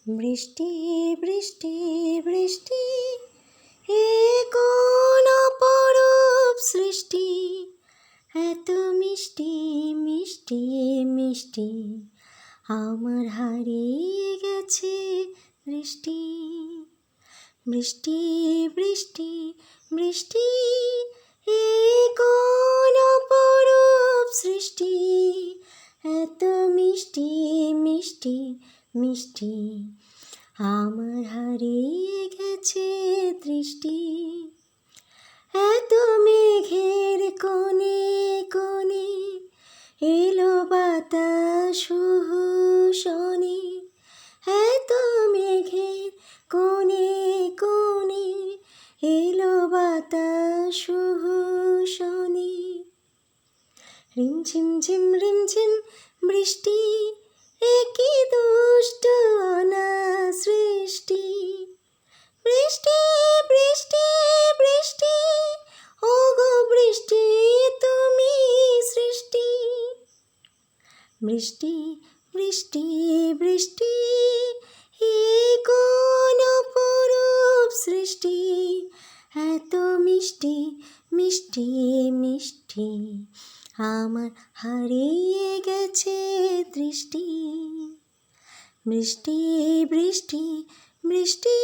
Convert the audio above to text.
বৃষ্টি বৃষ্টি বৃষ্টি এ কোন অপরূপ সৃষ্টি, এত মিষ্টি মিষ্টি মিষ্টি আমার হারিয়ে গেছে দৃষ্টি। বৃষ্টি বৃষ্টি বৃষ্টি এ কোন অপরূপ সৃষ্টি, এত মিষ্টি মিষ্টি মিষ্টি আমার হারিয়ে গেছে দৃষ্টি। এত মেঘের কোণে কোণে এলো বাতাস শনি, এত মেঘের কোণে কোণে এলো বাতাস শনি। রিমঝিম ঝিম রিমঝিম বৃষ্টি, একই দুষ্ট অনাসৃষ্টি। বৃষ্টি বৃষ্টি বৃষ্টি ওগো বৃষ্টি তুমি সৃষ্টি। বৃষ্টি বৃষ্টি বৃষ্টি এই কোন অপরূপ সৃষ্টি, এত মিষ্টি মিষ্টি মিষ্টি আমার হারিয়ে গেছে দৃষ্টি। বৃষ্টি বৃষ্টি বৃষ্টি।